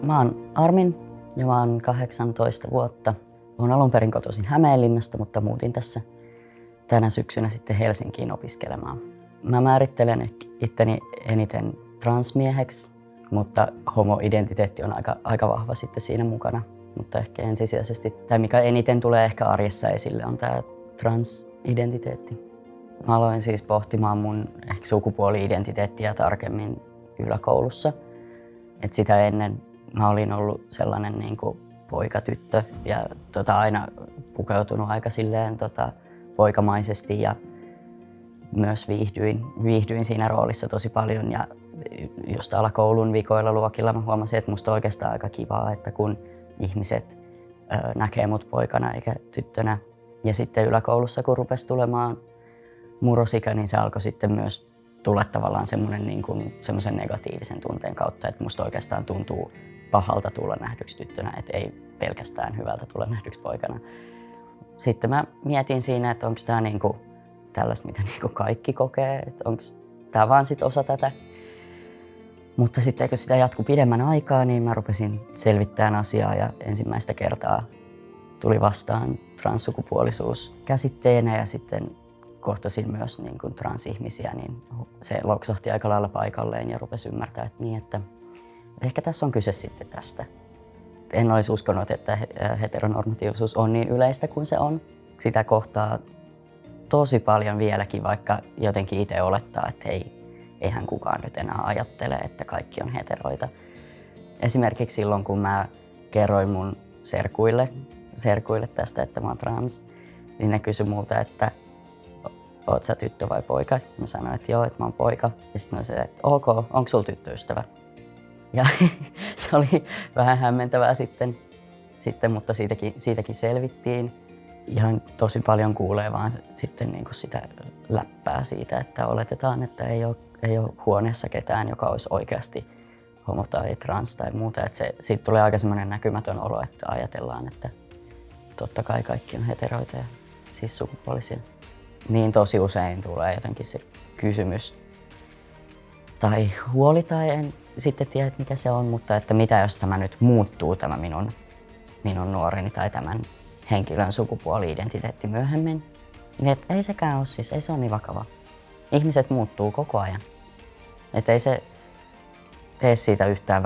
Mä oon Armin ja mä oon 18 vuotta. Oon alun perin kotoisin Hämeenlinnasta, mutta muutin tässä tänä syksynä sitten Helsinkiin opiskelemaan. Mä määrittelen itteni eniten transmieheksi, mutta homo-identiteetti on aika vahva sitten siinä mukana. Mutta ehkä ensisijaisesti, tai mikä eniten tulee ehkä arjessa esille, on tämä transidentiteetti. Mä aloin siis pohtimaan mun ehkä sukupuoli-identiteettiä tarkemmin yläkoulussa. Et sitä ennen mä olin ollut sellainen niin kuin poika-tyttö ja aina pukeutunut aika silleen poikamaisesti ja myös viihdyin siinä roolissa tosi paljon. Ja just alakoulun vikoilla luokilla mä huomasin, että musta on oikeastaan aika kivaa, että kun ihmiset näkee mut poikana eikä tyttönä. Ja sitten yläkoulussa, kun rupesi tulemaan murrosikä, niin se alkoi sitten myös tulla tavallaan semmoisen negatiivisen tunteen kautta, että musta oikeastaan tuntuu pahalta tulla nähdyksi tyttönä, että ei pelkästään hyvältä tulla nähdyksi poikana. Sitten mä mietin siinä, että onko tämä tällaista, mitä kaikki kokee, että onko tämä vaan sit osa tätä. Mutta sitten kun sitä jatkui pidemmän aikaa, niin mä rupesin selvittämään asiaa ja ensimmäistä kertaa tuli vastaan transsukupuolisuus käsitteenä ja sitten kohtasin myös transihmisiä, niin se loksahti aika lailla paikalleen ja rupesi ymmärtää, että ehkä tässä on kyse sitten tästä. En olisi uskonut, että heteronormatiivisuus on niin yleistä kuin se on. Sitä kohtaa tosi paljon vieläkin, vaikka jotenkin itse olettaa, että eihän kukaan nyt enää ajattele, että kaikki on heteroita. Esimerkiksi silloin, kun mä kerroin mun serkuille tästä, että mä oon trans, niin ne kysyi multa, että oot sä tyttö vai poika? Mä sanoin, että joo, että mä oon poika. Ja sitten mä sanoin, että ok, onko sulla tyttöystävä? Ja se oli vähän hämmentävää sitten mutta siitäkin selvittiin. Ihan tosi paljon kuulee vaan sitten sitä läppää siitä, että oletetaan, että ei ole huoneessa ketään, joka olisi oikeasti homo tai trans tai muuta. Siitä tulee aika semmoinen näkymätön olo, että ajatellaan, että totta kai kaikki on heteroita ja siis sukupuolisia. Niin tosi usein tulee jotenkin se kysymys tai huoli tai en sitten tiedä, mikä se on, mutta että mitä jos tämä nyt muuttuu, tämä minun nuoreni tai tämän henkilön sukupuoli-identiteetti myöhemmin. Niin että ei sekään ole siis, ei se ole niin vakava. Ihmiset muuttuu koko ajan. Että ei se tee siitä yhtään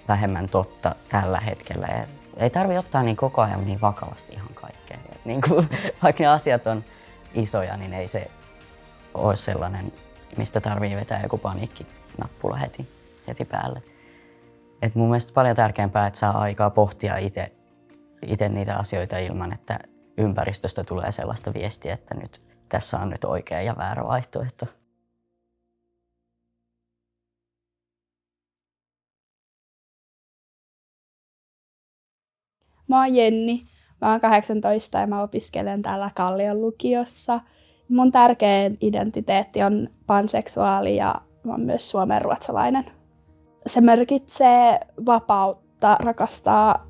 vähemmän totta tällä hetkellä. Ja ei tarvitse ottaa niin koko ajan niin vakavasti ihan kaikkea. Vaikka ne asiat on isoja, niin ei se ole sellainen, mistä tarvii vetää joku paniikkinappula heti päälle. Et mun mielestä paljon tärkeämpää, että saa aikaa pohtia itse niitä asioita ilman, että ympäristöstä tulee sellaista viestiä, että nyt tässä on nyt oikea ja väärä vaihtoehto. Mä oon Jenni, mä oon 18 ja mä opiskelen täällä Kallion lukiossa. Mun tärkein identiteetti on panseksuaali ja mä oon myös suomenruotsalainen. Se merkitsee vapautta rakastaa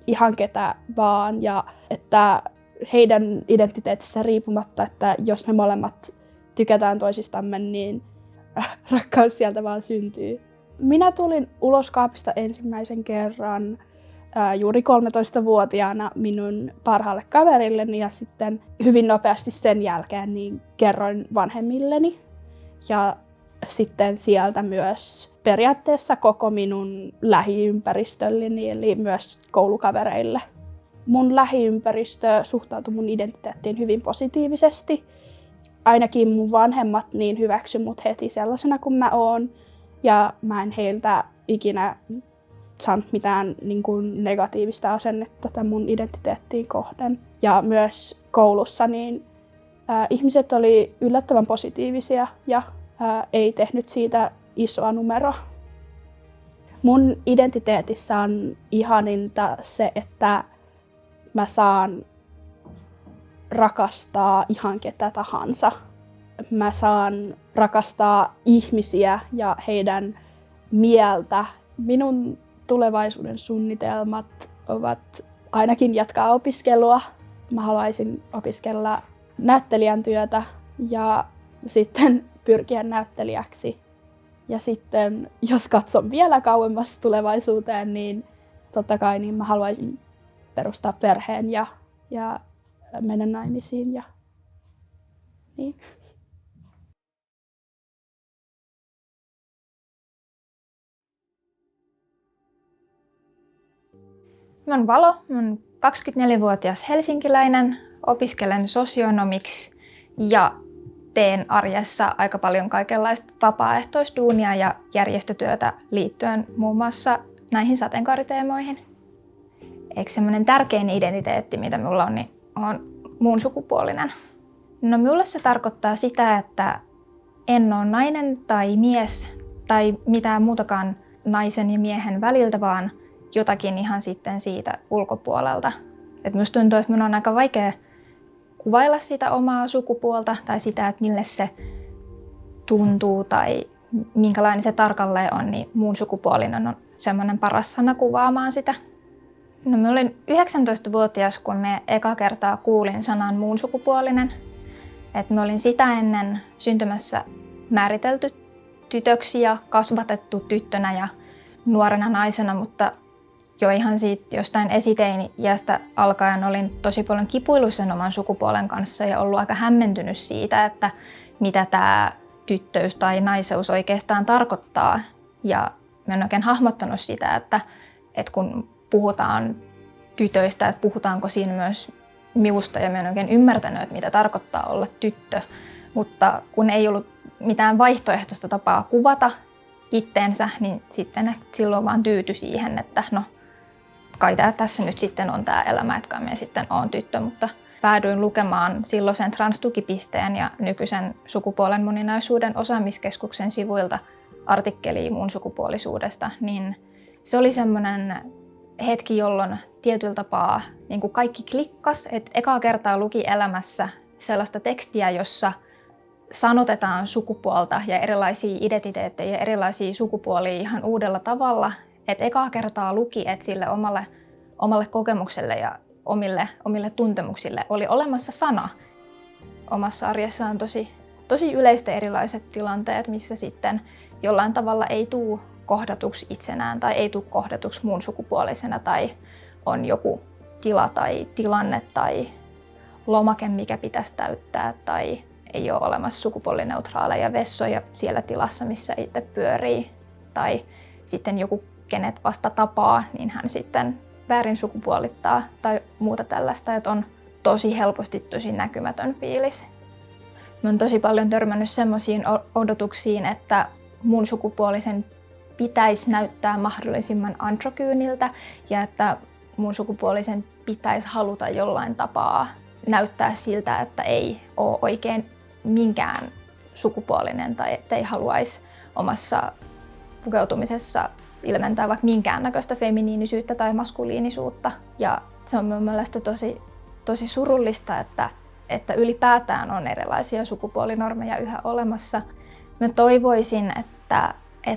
ihan ketä vaan ja että heidän identiteetistä riippumatta, että jos me molemmat tykätään toisistamme, niin rakkaus sieltä vaan syntyy. Minä tulin ulos kaapista ensimmäisen kerran juuri 13-vuotiaana minun parhaalle kaverilleni ja sitten hyvin nopeasti sen jälkeen niin kerroin vanhemmilleni. Ja sitten sieltä myös periaatteessa koko minun lähiympäristölleni, eli myös koulukavereille. Mun lähiympäristö suhtautui mun identiteettiin hyvin positiivisesti. Ainakin mun vanhemmat niin hyväksy mut heti sellaisena kuin mä oon. Ja mä en heiltä ikinä saanut mitään negatiivista asennetta tämän mun identiteettiin kohden. Ja myös koulussa niin ihmiset oli yllättävän positiivisia ja ei tehnyt siitä isoa numeroa. Mun identiteetissä on ihaninta se, että mä saan rakastaa ihan ketä tahansa. Mä saan rakastaa ihmisiä ja heidän mieltä. Minun tulevaisuuden suunnitelmat ovat ainakin jatkaa opiskelua. Mä haluaisin opiskella näyttelijän työtä ja sitten pyrkiä näyttelijäksi. Ja sitten jos katson vielä kauemmas tulevaisuuteen, niin totta kai niin mä haluaisin perustaa perheen ja mennä naimisiin. Ja, niin. Mä oon Valo, mä oon 24-vuotias helsinkiläinen, opiskelen sosionomiksi ja teen arjessa aika paljon kaikenlaista vapaaehtoisduunia ja järjestötyötä liittyen muun muassa näihin sateenkaariteemoihin. Eikö semmoinen tärkein identiteetti, mitä minulla on, niin on muun sukupuolinen. No minulle se tarkoittaa sitä, että en ole nainen tai mies tai mitään muutakaan naisen ja miehen väliltä, vaan jotakin ihan sitten siitä ulkopuolelta. Et minusta tuntuu, että minun on aika vaikea kuvailla sitä omaa sukupuolta tai sitä, että mille se tuntuu tai minkälainen se tarkalleen on, niin muun sukupuolinen on semmoinen paras sana kuvaamaan sitä. No, minä olin 19-vuotias, kun me eka kertaa kuulin sanan muun sukupuolinen. Et mä olin sitä ennen syntymässä määritelty tytöksi ja kasvatettu tyttönä ja nuorena naisena, mutta jo ihan siitä jostain esiteini-iästä alkaen olin tosi paljon kipuillut sen oman sukupuolen kanssa ja ollut aika hämmentynyt siitä, että mitä tämä tyttöys tai naiseus oikeastaan tarkoittaa. Ja mä en oikein hahmottanut sitä, että kun puhutaan tytöistä, että puhutaanko siinä myös minusta, ja mä en oikein ymmärtänyt, että mitä tarkoittaa olla tyttö. Mutta kun ei ollut mitään vaihtoehtoista tapaa kuvata itteensä, niin sitten silloin vaan tyytyi siihen, että no, kai tässä nyt sitten on tämä elämä, että kai minä sitten olen tyttö, mutta päädyin lukemaan silloisen transtukipisteen ja nykyisen sukupuolen moninaisuuden osaamiskeskuksen sivuilta artikkeliin mun sukupuolisuudesta, niin se oli semmoinen hetki, jolloin tietyllä tapaa niin kuin kaikki klikkas, että ekaa kertaa luki elämässä sellaista tekstiä, jossa sanotetaan sukupuolta ja erilaisia identiteettejä ja erilaisia sukupuolia ihan uudella tavalla. Että ekaa kertaa luki, että sille omalle kokemukselle ja omille tuntemuksille oli olemassa sana. Omassa arjessa on tosi yleistä erilaiset tilanteet, missä sitten jollain tavalla ei tule kohdatuksi itsenään tai ei tule kohdatuksi muun sukupuolisena tai on joku tila tai tilanne tai lomake, mikä pitäisi täyttää tai ei ole olemassa sukupuolineutraaleja vessoja siellä tilassa, missä itse pyörii tai sitten joku, kenet vasta tapaa, niin hän sitten väärin sukupuolittaa tai muuta tällaista, että on tosi helposti tosi näkymätön fiilis. Mä oon tosi paljon törmännyt semmoisiin odotuksiin, että mun sukupuolisen pitäisi näyttää mahdollisimman androgyyniltä ja että mun sukupuolisen pitäisi haluta jollain tapaa näyttää siltä, että ei ole oikein minkään sukupuolinen tai ettei haluaisi omassa pukeutumisessa ilmentää vaikka minkäännäköistä feminiinisyyttä tai maskuliinisuutta. Ja se on mun mielestä tosi surullista, että ylipäätään on erilaisia sukupuolinormeja yhä olemassa. Mä toivoisin, että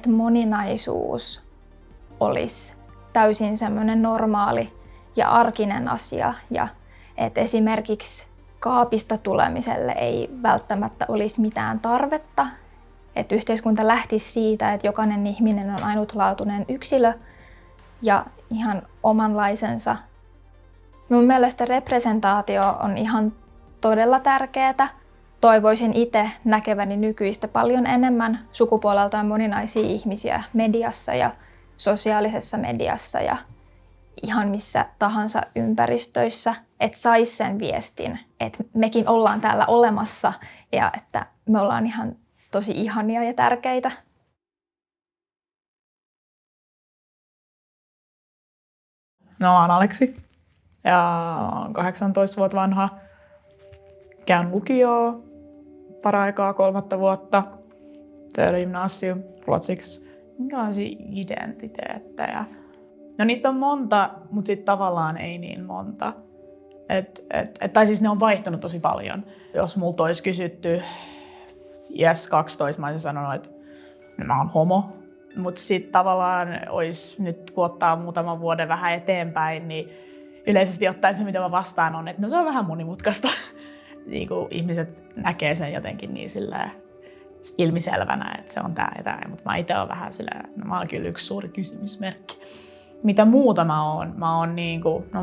moninaisuus olisi täysin semmoinen normaali ja arkinen asia ja että esimerkiksi kaapista tulemiselle ei välttämättä olisi mitään tarvetta. Että yhteiskunta lähtisi siitä, että jokainen ihminen on ainutlaatuinen yksilö ja ihan omanlaisensa. Mun mielestä representaatio on ihan todella tärkeää. Toivoisin itse näkeväni nykyistä paljon enemmän sukupuoleltaan moninaisia ihmisiä mediassa ja sosiaalisessa mediassa ja ihan missä tahansa ympäristöissä, että sais sen viestin, että mekin ollaan täällä olemassa ja että me ollaan ihan tosi ihania ja tärkeitä. No, olen Aleksi ja olen 18 vuotta vanha. Käyn lukioa paraikaa 3 vuotta. Töölön gymnasium, ruotsiksi. Minkälaisia identiteettejä? No niitä on monta, mutta sitten tavallaan ei niin monta. Tai siis ne on vaihtunut tosi paljon. Jos multa olisi kysytty iässä 12, mä olisin sanonut, että mä oon homo. Mutta sitten tavallaan olisi nyt, kun ottaa muutaman vuoden vähän eteenpäin, niin yleisesti ottaen se, mitä mä vastaan on, että no se on vähän monimutkaista. Niin kuin ihmiset näkee sen jotenkin niin silleen ilmiselvänä, että se on tää ja tää. Mutta mä itse olen vähän silleen, mä oon kyllä yksi suuri kysymysmerkki. Mitä muuta mä oon? Mä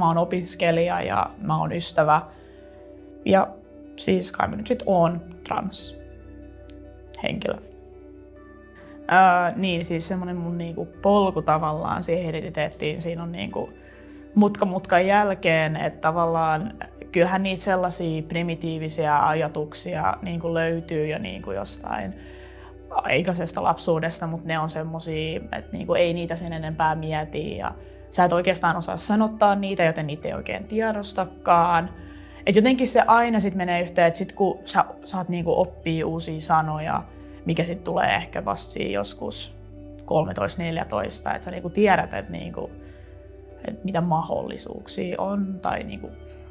oon opiskelija ja mä oon ystävä. Ja siis kai mä nyt sit oon transhenkilö. Niin siis semmonen mun niinku polku tavallaan siihen identiteettiin, siinä on niinku mutkan jälkeen, että tavallaan kyllähän niitä sellaisia primitiivisiä ajatuksia niinku löytyy jo niinku jostain aikaisesta lapsuudesta, mutta ne on semmosia, että niinku ei niitä sen enempää mieti ja sä et oikeastaan osaa sanottaa niitä, joten niitä ei oikein tiedostakaan. Et jotenkin se aina sit menee yhteen, että sit kun sä saat niinku oppia uusia sanoja, mikä sitten tulee ehkä vasta siinä joskus 13-14, että sä niinku tiedät, että niinku, et mitä mahdollisuuksia on tai niinku,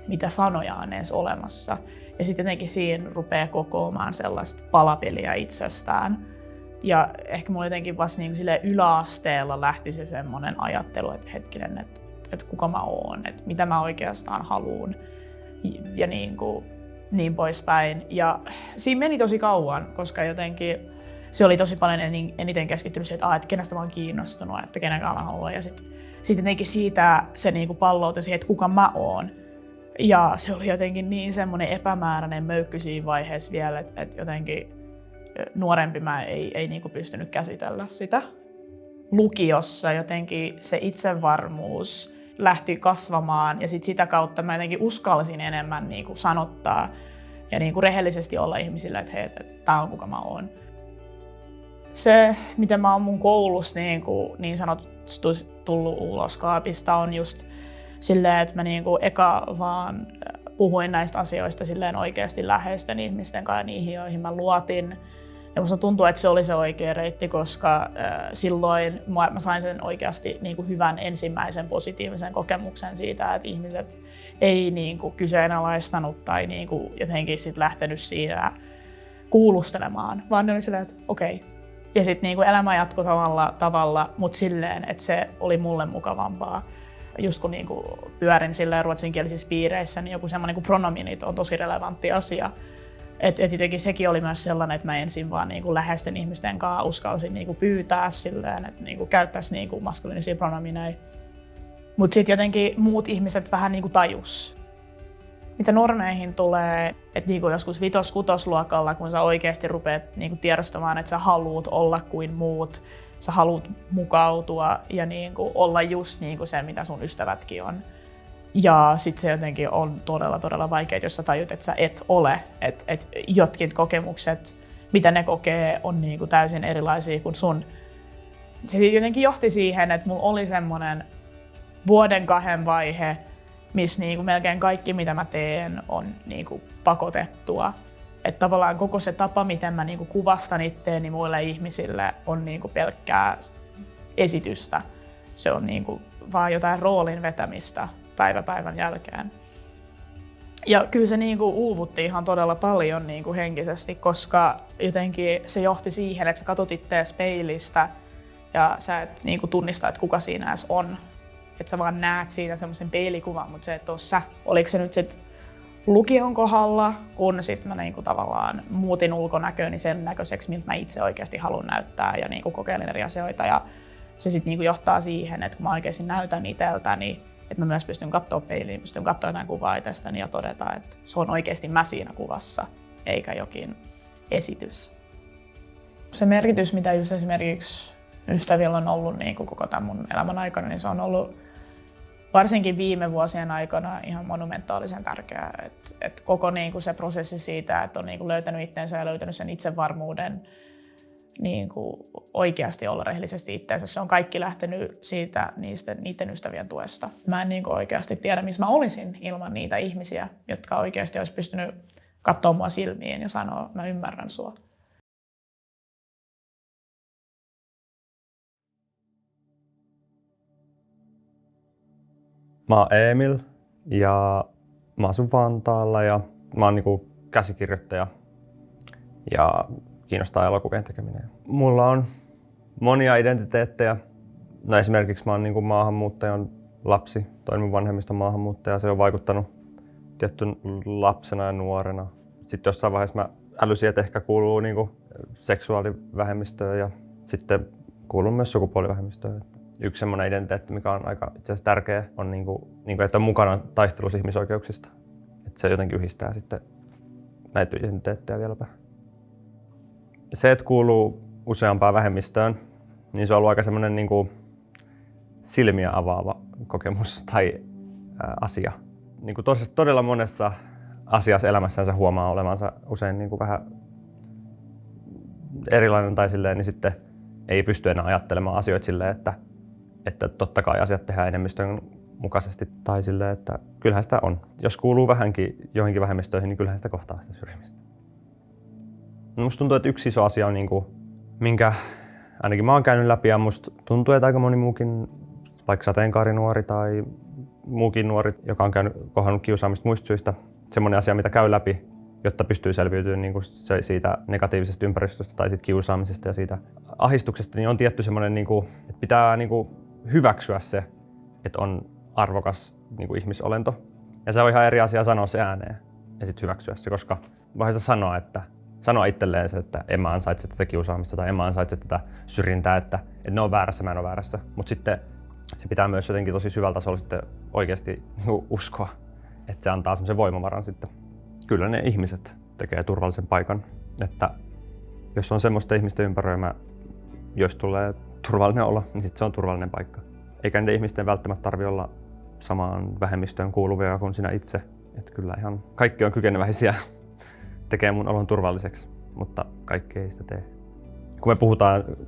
mitä sanoja on edes olemassa. Ja sitten jotenkin siinä rupeaa kokoamaan sellaista palapeliä itsestään. Ja ehkä mulla jotenkin vasta niinku yläasteella lähti se semmoinen ajattelu, että hetkinen, että kuka mä oon, että mitä mä oikeastaan haluun ja niin poispäin. Ja siinä meni tosi kauan, koska jotenkin se oli tosi paljon eniten keskittynyt siihen, että kenestä mä oon kiinnostunut, että kenenkaan mä haluan. Ja sitten jotenkin siitä se niinku palloutui siihen, että kuka mä oon. Ja se oli jotenkin niin semmoinen epämääräinen möykky siinä vaiheessa vielä, että jotenkin nuorempi mä ei niinku pystynyt käsitellä sitä. Lukiossa jotenkin se itsevarmuus lähti kasvamaan ja sitä kautta mä jotenkin uskalsin enemmän niinku sanottaa ja niinku rehellisesti olla ihmisille, että hei, että tää on kuka mä oon. Se, miten mä oon mun koulussa niin sanotusti tullut ulos kaapista, on just silleen, että mä niinku eka vaan puhuin näistä asioista silleen oikeasti läheisten ihmisten kanssa ja niihin, joihin mä luotin. Ja musta tuntuu, että se oli se oikea reitti, koska silloin mä sain sen oikeasti niin kuin hyvän ensimmäisen positiivisen kokemuksen siitä, että ihmiset ei niin kuin kyseenalaistanut tai niin kuin jotenkin sit lähtenyt siinä kuulustelemaan, vaan ne oli silleen, että okei. Ja sitten niin kuin elämä jatkoi samalla tavalla, mutta silleen, että se oli mulle mukavampaa. Just kun niin kuin pyörin silleen ruotsinkielisissä piireissä, niin joku semmoinen kuin pronominit on tosi relevantti asia. Et jotenkin sekin oli myös sellainen, että mä ensin vaan niinku läheisten ihmisten kanssa uskalsin niinku pyytää silleen, että niinku käyttäisi niinku maskuliinisia pronomineja. Mutta sitten jotenkin muut ihmiset vähän niinku tajus. Mitä normeihin tulee, että niinku joskus 5-6-luokalla, kun sä oikeasti rupeat niinku tiedostamaan, että sä haluut olla kuin muut, sä haluut mukautua ja niinku olla just niinku se, mitä sun ystävätkin on. Ja sitten se jotenkin on todella vaikea, jos sä tajut, että sä et ole. Että jotkin kokemukset, mitä ne kokee, on niinku täysin erilaisia kuin sun. Se jotenkin johti siihen, että mulla oli semmoinen 1-2 vaihe, missä niinku melkein kaikki, mitä mä teen, on niinku pakotettua. Että tavallaan koko se tapa, miten mä niinku kuvastan itteeni muille ihmisille, on niinku pelkkää esitystä. Se on niinku vaan jotain roolin vetämistä päivän jälkeen. Ja kyllä se niinku uuvutti ihan todella paljon niinku henkisesti, koska jotenkin se johti siihen, että sä katsot itseäsi peilistä ja sä et niinku tunnista, että kuka siinä edes on. Että sä vaan näet siitä semmoisen peilikuvan, mutta se et ole sä. Oliko se nyt sit lukion kohdalla, kun sit mä niinku tavallaan muutin ulkonäköni sen näköiseksi, miltä mä itse oikeasti haluan näyttää ja niinku kokeilin eri asioita. Ja se sit niinku johtaa siihen, että kun mä oikeasti näytän itseltäni, että mä myös pystyn katsoa peiliin, pystyn katsoa jotain kuvaa itsestäni ja todeta, että se on oikeasti mä siinä kuvassa, eikä jokin esitys. Se merkitys, mitä just esimerkiksi ystävillä on ollut niin koko tämän mun elämän aikana, niin se on ollut varsinkin viime vuosien aikana ihan monumentaalisen tärkeää. Et koko niin se prosessi siitä, että on niin löytänyt itsensä ja löytänyt sen itsevarmuuden, niin kuin oikeasti olla rehellisesti itseensä. Se on kaikki lähtenyt siitä niiden ystävien tuesta. Mä en niin kuin oikeasti tiedä, missä mä olisin ilman niitä ihmisiä, jotka oikeasti olisi pystynyt katsoa mua silmiin ja sanoa, mä ymmärrän sua. Mä oon Emil ja mä asun Vantaalla ja mä oon niinku käsikirjoittaja ja kiinnostaa elokuvien tekeminen. Mulla on monia identiteettejä. No esimerkiksi mä oon niinku maahanmuuttajan lapsi, toinen mun vanhemmista maahanmuuttaja. Se on vaikuttanut tietty lapsena ja nuorena. Sitten jossain vaiheessa mä älysijät ehkä kuuluu niinku seksuaalivähemmistöön ja sitten kuuluu myös sukupuolivähemmistöön. Yksi semmoinen identiteetti, mikä on aika itse asiassa tärkeä, on että on mukana taistelussa ihmisoikeuksista. Että se jotenkin yhdistää sitten näitä identiteettejä vieläpä. Se, että kuuluu useampaan vähemmistöön, niin se on ollut aika semmoinen niinku silmiä avaava kokemus tai asia. Niinku todella monessa asiassa elämässänsä huomaa olevansa usein niinku vähän erilainen tai silleen, niin sitten ei pysty enää ajattelemaan asioita silleen, että totta kai asiat tehdään enemmistön mukaisesti tai silleen, että kyllähän sitä on. Jos kuuluu vähänkin joihinkin vähemmistöihin, niin kyllähän sitä kohtaa sitä syrjimistä. No musta tuntuu, että yksi iso asia on, minkä ainakin mä oon käynyt läpi ja musta tuntuu, että aika moni muukin, vaikka sateenkaarinuori tai muukin nuori, joka on kohdannut kiusaamista muista syistä, semmoinen asia, mitä käy läpi, jotta pystyy selviytymään siitä negatiivisesta ympäristöstä tai siitä kiusaamisesta ja siitä ahdistuksesta, niin on tietty semmoinen, että pitää hyväksyä se, että on arvokas ihmisolento. Ja se on ihan eri asia sanoa se ääneen ja sitten hyväksyä se, koska voi sitä sanoa itselleen se, että en mä ansaitse tätä kiusaamista tai en mä ansaitse tätä syrjintää, että ne on väärässä, mä en ole väärässä. Mutta sitten se pitää myös jotenkin tosi syvällä tasolla sitten oikeasti uskoa, että se antaa semmoisen voimavaran sitten. Kyllä ne ihmiset tekee turvallisen paikan, että jos on semmoista ihmisten ympäröimä, jos tulee turvallinen olo, niin sitten se on turvallinen paikka. Eikä niiden ihmisten välttämättä tarvitse olla samaan vähemmistöön kuuluvia kuin sinä itse. Että kyllä ihan kaikki on kykeneväisiä tekee mun olon turvalliseksi, mutta kaikki ei sitä tee. Kun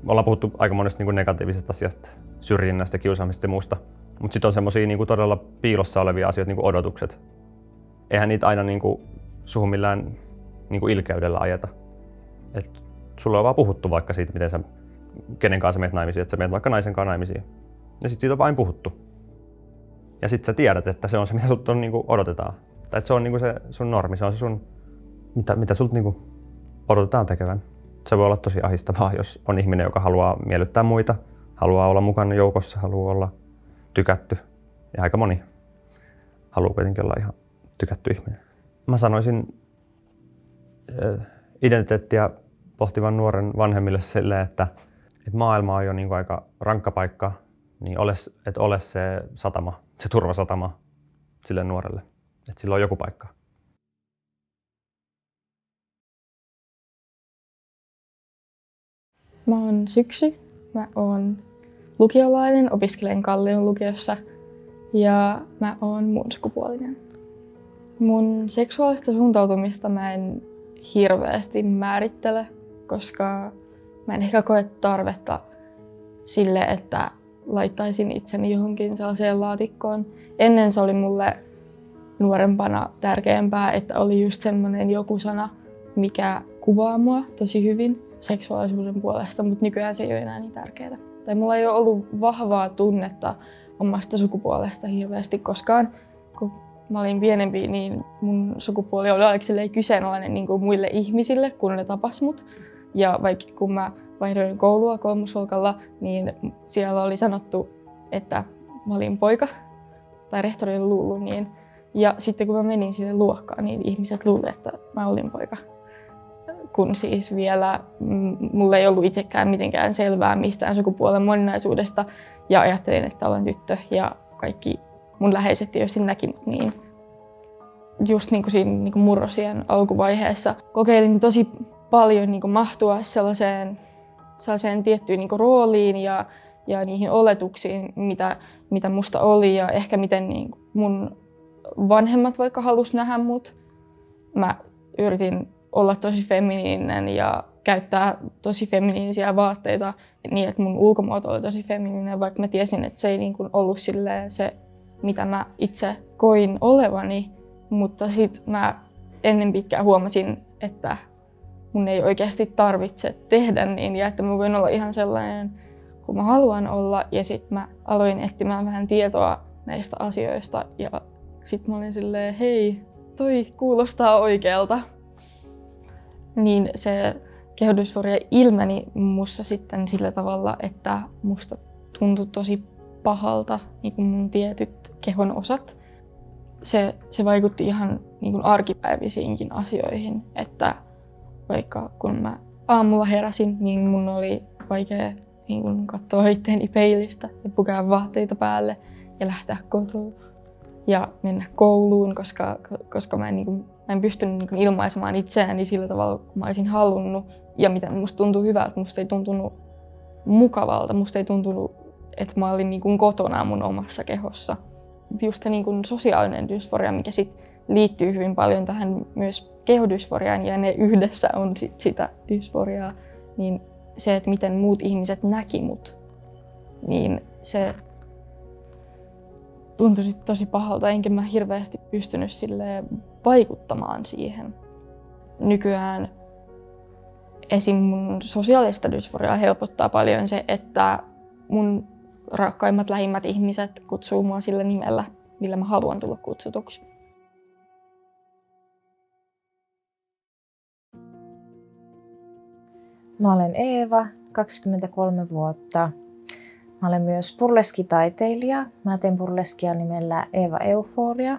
ollaan puhuttu aika monesta negatiivisesta asiasta, syrjinnästä, kiusaamisesta ja muusta, mutta sitten on semmosia todella piilossa olevia asioita, niin kuin odotukset. Eihän niitä aina suhun millään ilkeydellä ajeta. Et sulle on vaan puhuttu vaikka siitä, kenen kanssa menet naimisiin, että sä menet vaikka naisen kanssa naimisiin. Ja sit siitä on vain puhuttu. Ja sit sä tiedät, että se on se, mitä sulta odotetaan. Tai että se on se sun normi, se on se sun, mitä sulta odotetaan tekevän. Se voi olla tosi ahdistavaa, jos on ihminen, joka haluaa miellyttää muita, haluaa olla mukana joukossa, haluaa olla tykätty. Ja aika moni haluaa kuitenkin olla ihan tykätty ihminen. Mä sanoisin identiteettiä pohtivan nuoren vanhemmille silleen, että maailma on jo aika rankka paikka, niin ole se satama, se turvasatama sille nuorelle, että sillä on joku paikka. Mä oon Syksy. Mä oon lukiolainen, opiskelen Kallion lukiossa ja mä oon muun sukupuolinen. Mun seksuaalista suuntautumista mä en hirveästi määrittele, koska mä en ehkä koe tarvetta sille, että laittaisin itseni johonkin sellaiseen laatikkoon. Ennen se oli mulle nuorempana tärkeämpää, että oli just semmoinen joku sana, mikä kuvaa mua tosi hyvin seksuaalisuuden puolesta, mutta nykyään se ei ole enää niin tärkeää. Tai mulla ei ole ollut vahvaa tunnetta omasta sukupuolesta hirveästi koskaan. Kun mä olin pienempi, niin mun sukupuoli oli aika kyseenalainen niin kuin muille ihmisille, kun ne tapas mut. Ja vaikka kun mä vaihdoin koulua kolmosluokalla, niin siellä oli sanottu, että mä olin poika. Tai rehtori oli luullut niin. Ja sitten kun mä menin sinne luokkaan, niin ihmiset luulivat, että mä olin poika. Kun siis vielä mulla ei ollut itsekään mitenkään selvää mistään sukupuolen moninaisuudesta. Ja ajattelin, että olen tyttö ja kaikki mun läheiset tietysti näki mut niin. Just niin kuin siinä murrosien alkuvaiheessa kokeilin tosi paljon mahtua sellaiseen tiettyyn rooliin ja niihin oletuksiin, mitä musta oli ja ehkä miten mun vanhemmat vaikka halus nähdä mut. Mä yritin olla tosi feminiininen ja käyttää tosi feminiinisiä vaatteita niin, että mun ulkomuoto oli tosi feminiininen, vaikka mä tiesin, että se ei ollut se, mitä mä itse koin olevani. Mutta sit mä ennen pitkään huomasin, että mun ei oikeasti tarvitse tehdä niin ja että mä voin olla ihan sellainen kuin mä haluan olla. Ja sit mä aloin etsimään vähän tietoa näistä asioista ja sit mä olin silleen, hei, toi kuulostaa oikealta. Niin se kehodysforia ilmeni musta sitten sillä tavalla, että musta tuntui tosi pahalta niin kuin mun tietyt kehon osat. Se vaikutti ihan niin kuin arkipäivisiinkin asioihin, että vaikka kun mä aamulla heräsin, niin mun oli vaikea niin kun katsoa itteeni peilistä ja pukea vaatteita päälle ja lähteä kotoa ja mennä kouluun, koska mä en pystynyt niin kun ilmaisemaan itseäni sillä tavalla, kun mä olisin halunnut. Ja mitä musta tuntui hyvältä, musta ei tuntunut mukavalta, musta ei tuntunut, että mä olin niin kun kotona mun omassa kehossa. Just se niin kun sosiaalinen dysforia, mikä sit liittyy hyvin paljon tähän myös kehodysforiaan ja ne yhdessä on sitä dysforiaa, niin se, että miten muut ihmiset näki mut, niin se tuntui sit tosi pahalta, enkä mä hirveästi pystynyt silleen vaikuttamaan siihen. Nykyään esim. Mun sosiaalista dysforiaa helpottaa paljon se, että mun rakkaimmat, lähimmät ihmiset kutsuu mua sillä nimellä, millä mä haluan tulla kutsutuksi. Mä olen Eeva, 23 vuotta. Mä olen myös burleskitaiteilija. Mä teen burleskia nimellä Eeva Euforia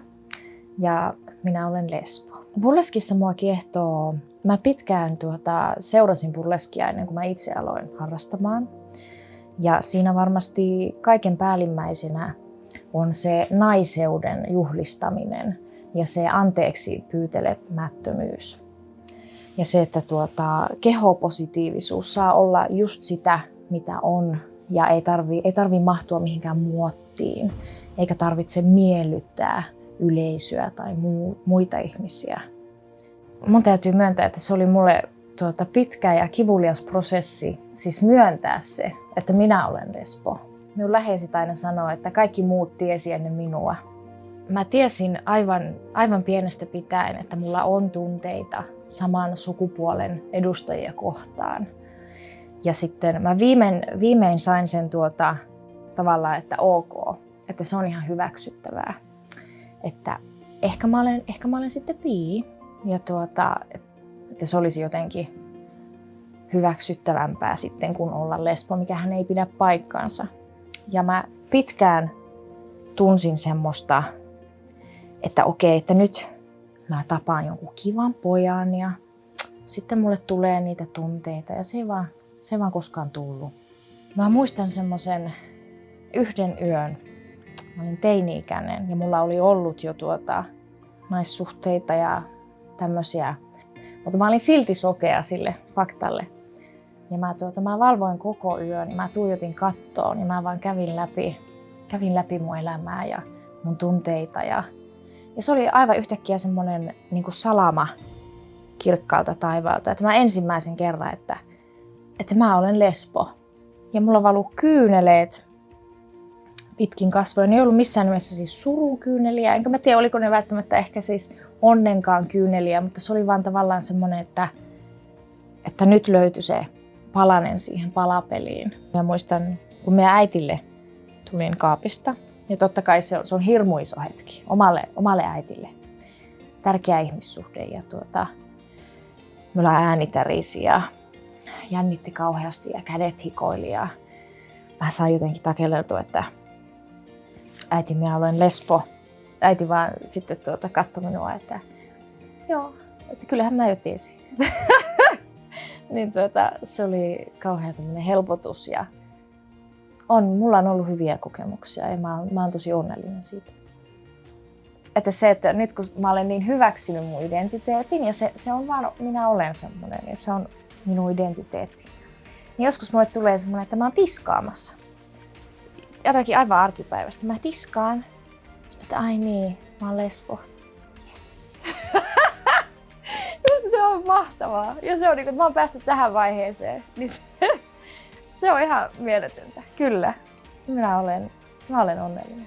ja minä olen lesbo. Burleskissa mua kiehtoo. Mä pitkään seurasin burleskia ennen kuin mä itse aloin harrastamaan. Ja siinä varmasti kaiken päällimmäisenä on se naiseuden juhlistaminen ja se anteeksi pyytelemättömyys. Ja se, että kehopositiivisuus saa olla just sitä, mitä on. Ja ei tarvi mahtua mihinkään muottiin, eikä tarvitse miellyttää yleisöä tai muita ihmisiä. Mun täytyy myöntää, että se oli mulle pitkä ja kivulias prosessi, siis myöntää se, että minä olen lesbo. Minun läheiset aina sanoo, että kaikki muut tiesi ennen minua. Mä tiesin aivan pienestä pitäen, että mulla on tunteita saman sukupuolen edustajia kohtaan. Ja sitten mä viimein sain sen tavallaan, että ok, että se on ihan hyväksyttävää. Että ehkä mä olen sitten bi ja että se olisi jotenkin hyväksyttävämpää sitten kuin olla lesbo, mikähän ei pidä paikkaansa. Ja mä pitkään tunsin semmoista, että okei, että nyt mä tapaan jonkun kivan pojan ja sitten mulle tulee niitä tunteita ja se ei vaan koskaan tullut. Mä muistan semmoisen yhden yön. Mä olin teini-ikäinen ja mulla oli ollut jo naissuhteita ja tämmösiä. Mutta mä olin silti sokea sille faktalle. Ja mä valvoin koko yön ja mä tuijotin kattoon ja mä vaan kävin läpi mun elämää ja mun tunteita. Ja se oli aivan yhtäkkiä semmonen niin kuin salama kirkkaalta taivaalta. Että mä ensimmäisen kerran, että mä olen lesbo. Ja mulla valuu kyyneleet pitkin kasvoja. Ne ei ollut missään nimessä siis surukyyneliä. Enkä mä tiedä, oliko ne välttämättä ehkä siis onnenkaan kyyneliä, mutta se oli vaan tavallaan semmoinen, että nyt löytyi se palanen siihen palapeliin. Mä muistan, kun meidän äitille tulin kaapista. Ja totta kai se on hirmu iso hetki omalle äitille. Tärkeä ihmissuhde. Ja mulla ääni tärisi ja jännitti kauheasti ja kädet hikoili. Ja mä sain jotenkin takeleltua, että äiti, minä olen lesbo. Äiti vaan sitten katsoi minua, että joo, että kyllähän mä jo tiesin. Niin se oli kauhean tämmöinen helpotus ja mulla on ollut hyviä kokemuksia ja mä oon tosi onnellinen siitä. Että se, että nyt kun mä olen niin hyväksynyt mun identiteetin ja se on vaan, minä olen semmoinen ja se on minun identiteetti. Niin joskus mulle tulee semmoinen, että mä oon tiskaamassa. Jotakin aivan arkipäivästä. Mä tiskaan. Sitten ai niin, mä oon lesbo. Yes. Just se on mahtavaa. Ja se on niin, että mä oon päässyt tähän vaiheeseen. Niin se on ihan mieletöntä. Kyllä. Mä olen onnellinen.